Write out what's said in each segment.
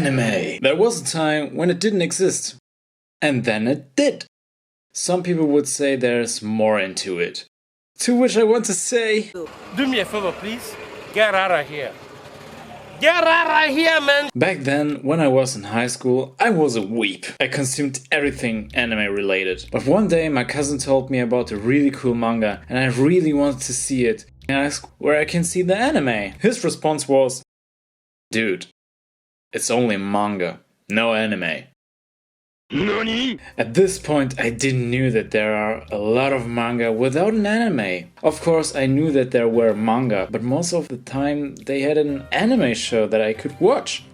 Anime. There was a time when it didn't exist. And then it did. Some people would say there's more into it. To which I want to say... Do me a favor, please. Get out of here. Get out of here, man! Back then, when I was in high school, I was a weep. I consumed everything anime related. But one day my cousin told me about a really cool manga and I really wanted to see it. I asked where I can see the anime. His response was, "Dude, it's only manga, no anime." Nani? At this point I didn't knew that there are a lot of manga without an anime. Of course I knew that there were manga, but most of the time they had an anime show that I could watch.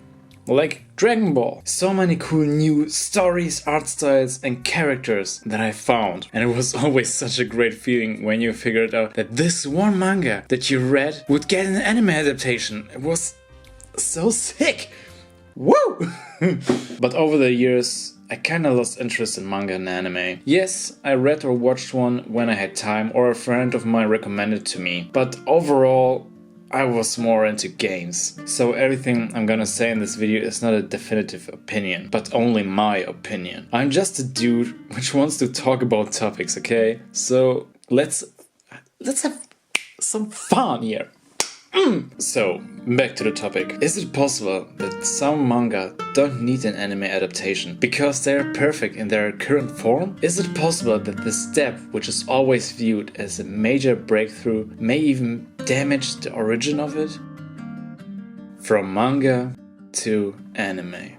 Like Dragon Ball. So many cool new stories, art styles and characters that I found. And it was always such a great feeling when you figured out that this one manga that you read would get an anime adaptation. It was so sick! Woo! But over the years I kinda lost interest in manga and anime. Yes, I read or watched one when I had time or a friend of mine recommended to me. But overall, I was more into games. So everything I'm gonna say in this video is not a definitive opinion, but only my opinion. I'm just a dude which wants to talk about topics, okay? So let's have some fun here. So, back to the topic. Is it possible that some manga don't need an anime adaptation because they are perfect in their current form? Is it possible that the step, which is always viewed as a major breakthrough, may even damage the origin of it? From manga to anime.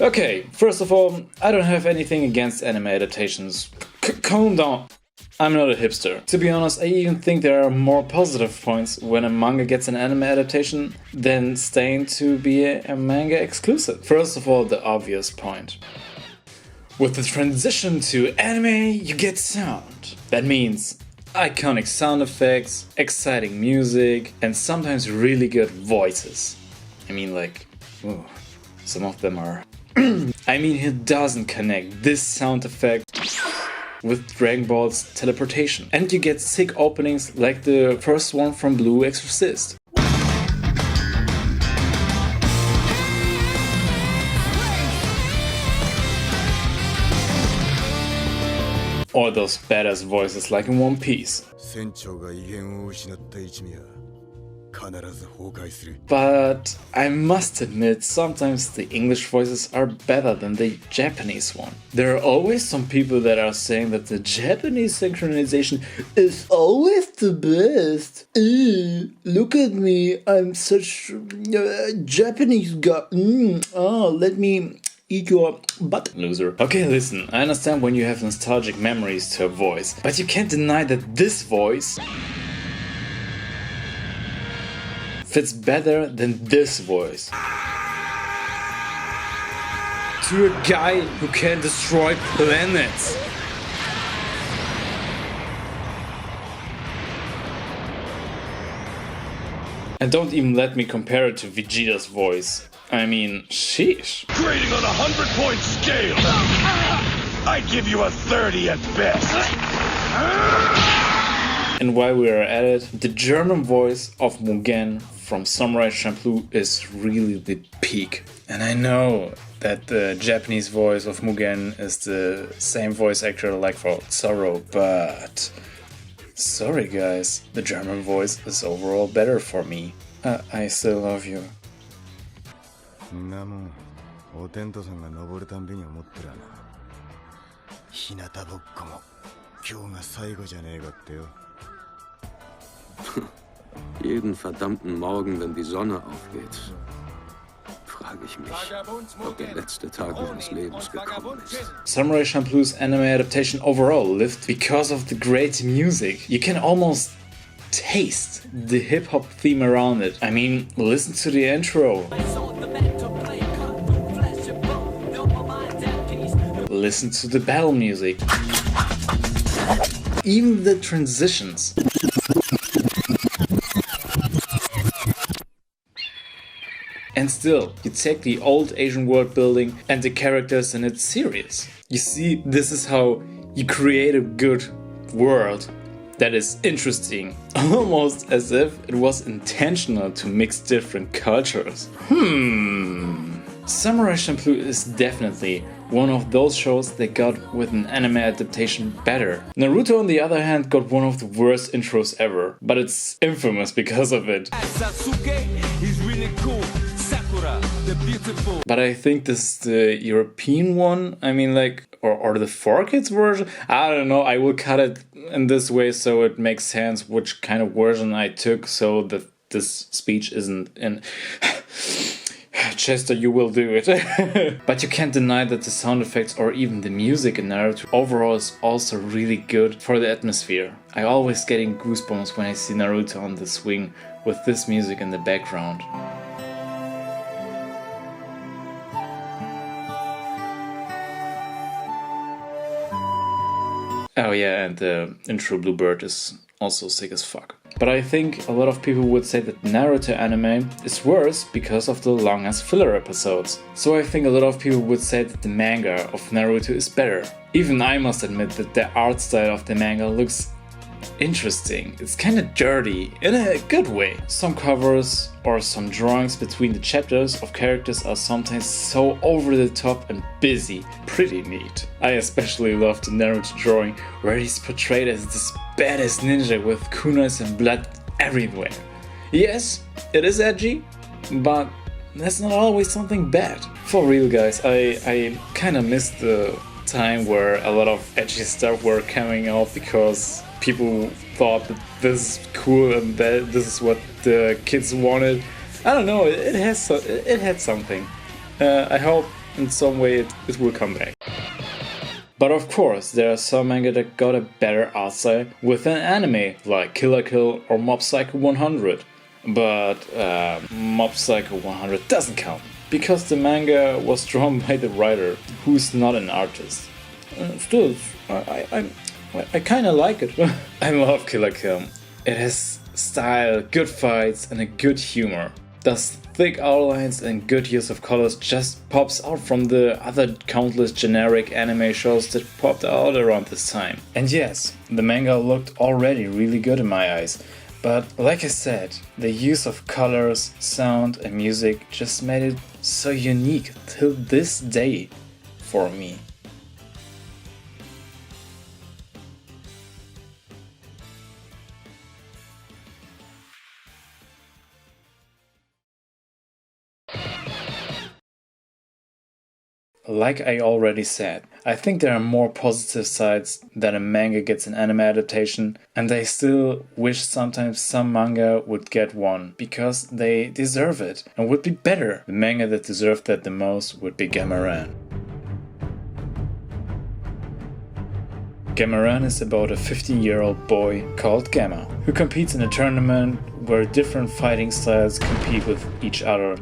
Okay, first of all, I don't have anything against anime adaptations. Calm down. I'm not a hipster. To be honest, I even think there are more positive points when a manga gets an anime adaptation than staying to be a manga exclusive. First of all, the obvious point. With the transition to anime, you get sound. That means iconic sound effects, exciting music, and sometimes really good voices. I mean, like, ooh, some of them are... I mean, he doesn't connect this sound effect with Dragon Ball's teleportation. And you get sick openings like the first one from Blue Exorcist. Or those badass voices like in One Piece. But I must admit, sometimes the English voices are better than the Japanese one. There are always some people that are saying that the Japanese synchronization is always the best. Look at me, I'm such a Japanese guy. Let me eat your butt, loser. Okay, listen, I understand when you have nostalgic memories to a voice, but you can't deny that this voice fits better than this voice. To a guy who can destroy planets. And don't even let me compare it to Vegeta's voice. I mean, sheesh. Grading on a 100-point scale, I'd give you a 30 at best. And while we are at it, the German voice of Mugen from Samurai Champloo is really the peak. And I know that the Japanese voice of Mugen is the same voice actor like for Zorro, but sorry guys, the German voice is overall better for me. I still love you. Jeden verdammten Morgen, wenn die Sonne aufgeht, frage ich mich, ob der letzte Tag meines Lebens gekommen ist. Samurai Champloo's anime adaptation overall lived because of the great music. You can almost taste the hip-hop theme around it. I mean, listen to the intro. Listen to the battle music. Even the transitions. And still, you take the old Asian world building and the characters and it's serious. You see, this is how you create a good world. that is interesting. Almost as if it was intentional to mix different cultures. Samurai Champloo is definitely one of those shows that got with an anime adaptation better. Naruto on the other hand got one of the worst intros ever, but it's infamous because of it. He's really cool. Sakura, the beautiful. But I think this is the European one. I mean, like, or the 4Kids version? I don't know. I will cut it in this way so it makes sense which kind of version I took, so that this speech isn't in... Chester, you will do it. But you can't deny that the sound effects or even the music in Naruto overall is also really good for the atmosphere. I always getting goosebumps when I see Naruto on the swing with this music in the background. Oh yeah, and the intro Bluebird is also sick as fuck. But I think a lot of people would say that Naruto anime is worse because of the long ass filler episodes. So I think a lot of people would say that the manga of Naruto is better. Even I must admit that the art style of the manga looks interesting. It's kinda dirty, in a good way. Some covers or some drawings between the chapters of characters are sometimes so over the top and busy. Pretty neat. I especially love the Naruto drawing where he's portrayed as this badass ninja with kunais and blood everywhere. Yes, it is edgy, but that's not always something bad. For real guys, I kinda missed the time where a lot of edgy stuff were coming out because people thought that this is cool and that this is what the kids wanted. I don't know, it had something. I hope in some way it will come back. But of course, there are some manga that got a better art style with an anime, like Kill la Kill or Mob Psycho 100. But Mob Psycho 100 doesn't count, because the manga was drawn by the writer, who's not an artist. Still, I kinda like it. I love Kill la Kill. It has style, good fights and a good humor. Thus thick outlines and good use of colors just pops out from the other countless generic anime shows that popped out around this time. And yes, the manga looked already really good in my eyes. But like I said, the use of colors, sound and music just made it so unique till this day for me. Like I already said, I think there are more positive sides that a manga gets an anime adaptation, and I still wish sometimes some manga would get one, because they deserve it and would be better. The manga that deserved that the most would be 𝙼𝚻 𝙼𝚻 is about a 15-year-old boy called Gamma, who competes in a tournament where different fighting styles compete with each other.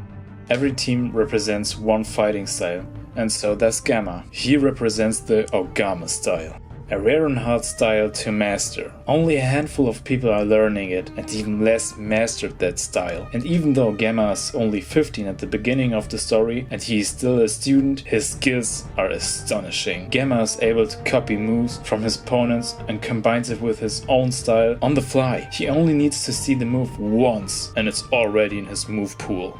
Every team represents one fighting style. And so that's Gamma. He represents the Ogama style. A rare and hard style to master. Only a handful of people are learning it, and even less mastered that style. And even though Gamma is only 15 at the beginning of the story and he is still a student, his skills are astonishing. Gamma is able to copy moves from his opponents and combines it with his own style on the fly. He only needs to see the move once and it's already in his move pool.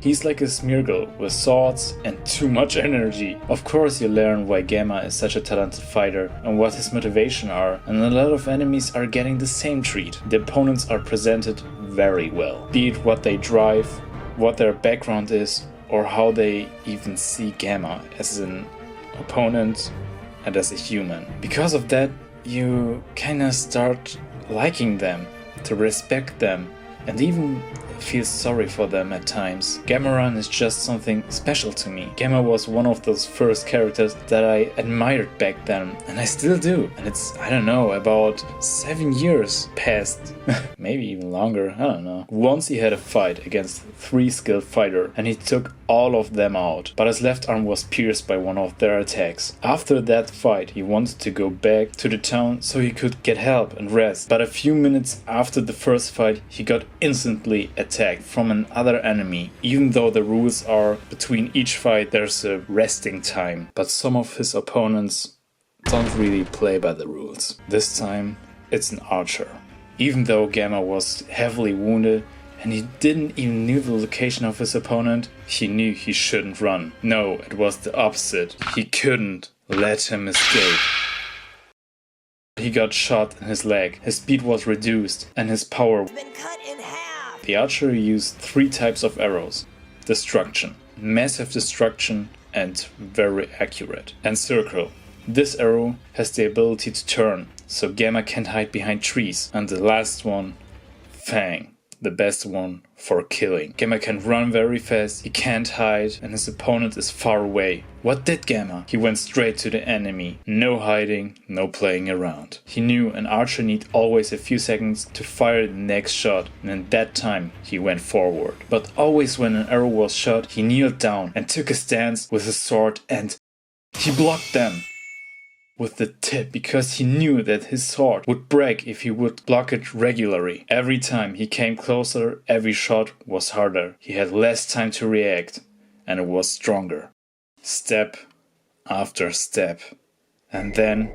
He's like a Smeargle with swords and too much energy. Of course you learn why Gamma is such a talented fighter and what his motivation are, and a lot of enemies are getting the same treat. The opponents are presented very well, be it what they drive, what their background is, or how they even see Gamma as an opponent and as a human. Because of that, you kinda start liking them, to respect them, and even feel sorry for them at times. 𝙼𝚻 is just something special to me. Gamma was one of those first characters that I admired back then, and I still do. And it's, I don't know, about 7 years past, maybe even longer, I don't know. Once he had a fight against 3 skilled fighters, and he took all of them out, but his left arm was pierced by one of their attacks. After that fight, he wanted to go back to the town so he could get help and rest, but a few minutes after the first fight, he got instantly attacked from another enemy. Even though the rules are between each fight there's a resting time, but some of his opponents don't really play by the rules. This time it's an archer. Even though Gamma was heavily wounded and he didn't even know the location of his opponent, he knew he shouldn't run. No, it was the opposite. He couldn't let him escape. He got shot in his leg, his speed was reduced, and his power been cut in half. The archer used 3 types of arrows. Destruction, massive destruction, and very accurate. And circle. This arrow has the ability to turn, so Gamma can't hide behind trees. And the last one, Fang. The best one for killing. Gamma can run very fast, he can't hide, and his opponent is far away. What did Gamma? He went straight to the enemy. No hiding, no playing around. He knew an archer needs always a few seconds to fire the next shot, and in that time he went forward. But always when an arrow was shot, he kneeled down and took a stance with his sword and he blocked them with the tip, because he knew that his sword would break if he would block it regularly. Every time he came closer, every shot was harder. He had less time to react, and it was stronger. Step after step. And then...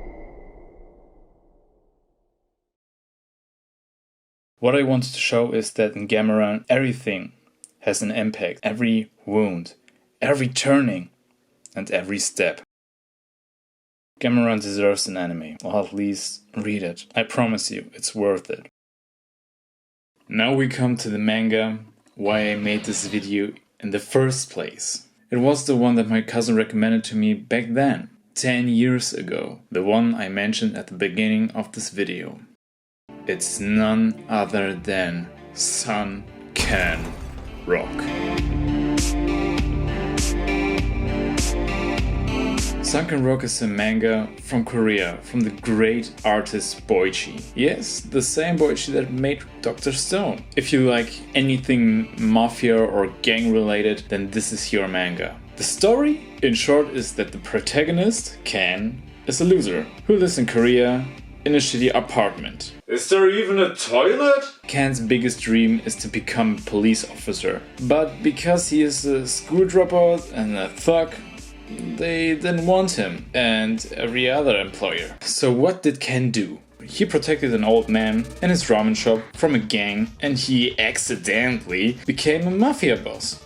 What I wanted to show is that in Gamma Run, everything has an impact. Every wound, every turning, and every step. Gamma Run deserves an anime, or at least read it. I promise you, it's worth it. Now we come to the manga, why I made this video in the first place. It was the one that my cousin recommended to me back then, 10 years ago. The one I mentioned at the beginning of this video. It's none other than Sun Can Rock. Sunken Rock is a manga from Korea, from the great artist 𝙵𝚾𝚘𝚖. Yes, the same 𝙵𝚾𝚘𝚘 that made Dr. Stone. If you like anything mafia or gang related, then this is your manga. The story, in short, is that the protagonist, Kan, is a loser who lives in Korea in a shitty apartment. Is there even a toilet? Kan's biggest dream is to become a police officer, but because he is a school dropout and a thug, they didn't want him, and every other employer. So what did Kan do? He protected an old man in his ramen shop from a gang, and he accidentally became a mafia boss.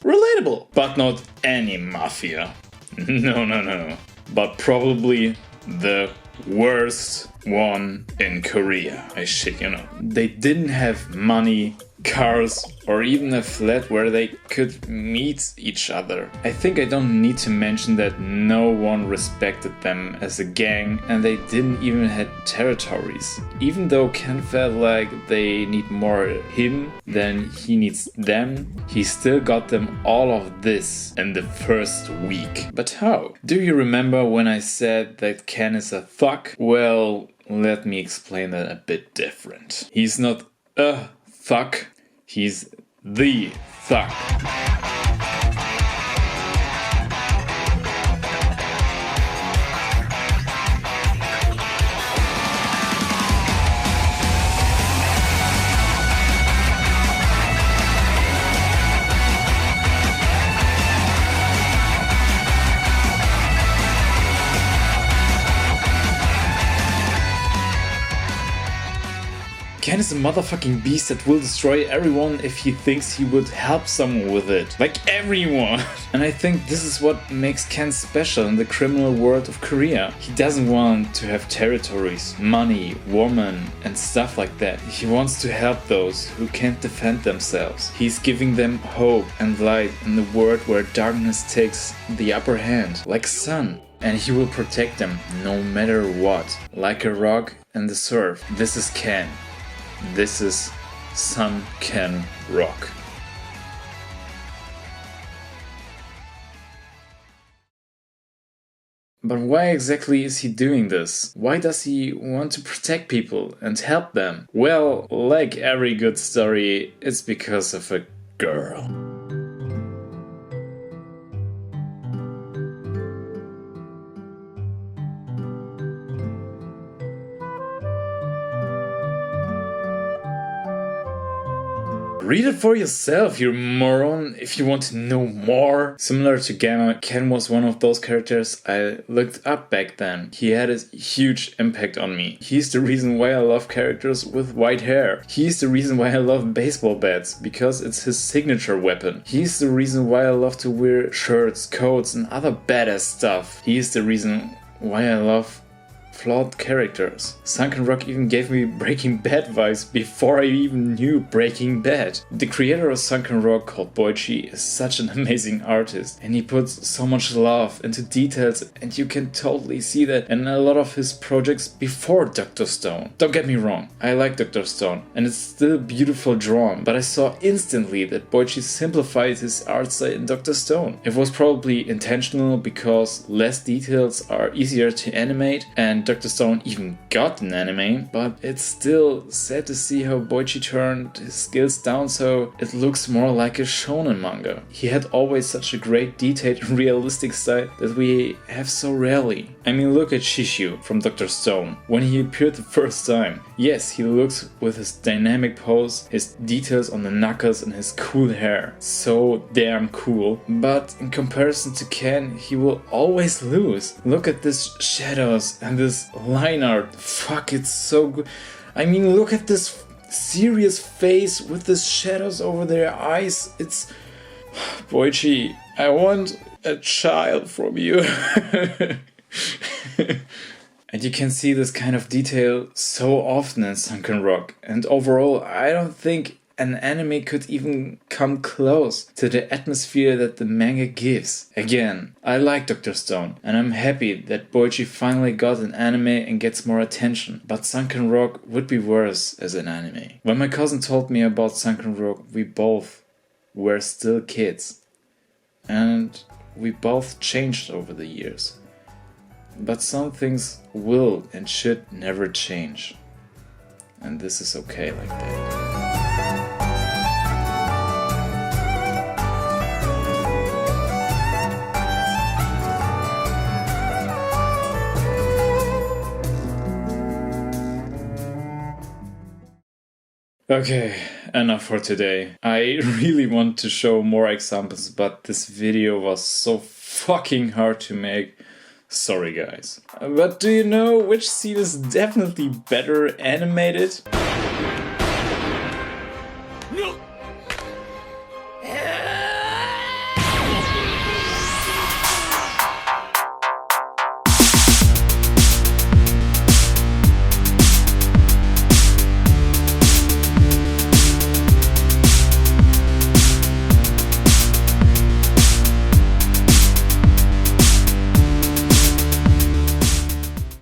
Relatable! But not any mafia. No. But probably the worst one in Korea. I shit you not. They didn't have money, cars, or even a flat where they could meet each other. I think I don't need to mention that no one respected them as a gang, and they didn't even have territories. Even though Kan felt like they need more him than he needs them, he still got them all of this in the first week. But how? Do you remember when I said that Kan is a thug? Well, let me explain that a bit different. He's not a thug, he's the thug. Kan is a motherfucking beast that will destroy everyone if he thinks he would help someone with it. Like everyone! And I think this is what makes Kan special in the criminal world of Korea. He doesn't want to have territories, money, woman, and stuff like that. He wants to help those who can't defend themselves. He's giving them hope and light in the world where darkness takes the upper hand, like sun. And he will protect them no matter what, like a rock in the surf. This is Kan. This is Sun Can Rock. But why exactly is he doing this? Why does he want to protect people and help them? Well, like every good story, it's because of a girl. Read it for yourself, you moron, if you want to know more. Similar to Gamma, Ken was one of those characters I looked up back then. He had a huge impact on me. He's the reason why I love characters with white hair. He's the reason why I love baseball bats, because it's his signature weapon. He's the reason why I love to wear shirts, coats and other badass stuff. He's the reason why I love flawed characters. Sunken Rock even gave me Breaking Bad vibes before I even knew Breaking Bad. The creator of Sunken Rock, called 𝙵𝚛𝚘𝚖, is such an amazing artist, and he puts so much love into details, and you can totally see that in a lot of his projects before Dr. Stone. Don't get me wrong, I like Dr. Stone, and it's still beautiful drawn, but I saw instantly that 𝙵𝚛𝚘𝚖 simplified his art style in Dr. Stone. It was probably intentional because less details are easier to animate, and Dr. Stone even got an anime, but it's still sad to see how 𝙵𝚛𝚘𝚖 turned his skills down so it looks more like a shonen manga. He had always such a great detailed and realistic style that we have so rarely. I mean, look at Shishu from Dr. Stone. When he appeared the first time, yes, he looks with his dynamic pose, his details on the knuckles and his cool hair. So damn cool. But in comparison to Ken, he will always lose. Look at this shadows and this line art. Fuck, it's so good. I mean, look at this serious face with the shadows over their eyes. It's... 𝙵𝚛𝚘𝚖, I want a child from you. And you can see this kind of detail so often in Sunken Rock. And overall, I don't think an anime could even come close to the atmosphere that the manga gives. Again, I like Dr. Stone, and I'm happy that 𝙵𝚛𝚘𝚖 finally got an anime and gets more attention. But Sunken Rock would be worse as an anime. When my cousin told me about Sunken Rock, we both were still kids. And we both changed over the years. But some things will and should never change. And this is okay like that. Okay, enough for today. I really want to show more examples, but this video was so fucking hard to make. Sorry guys. But do you know which scene is definitely better animated?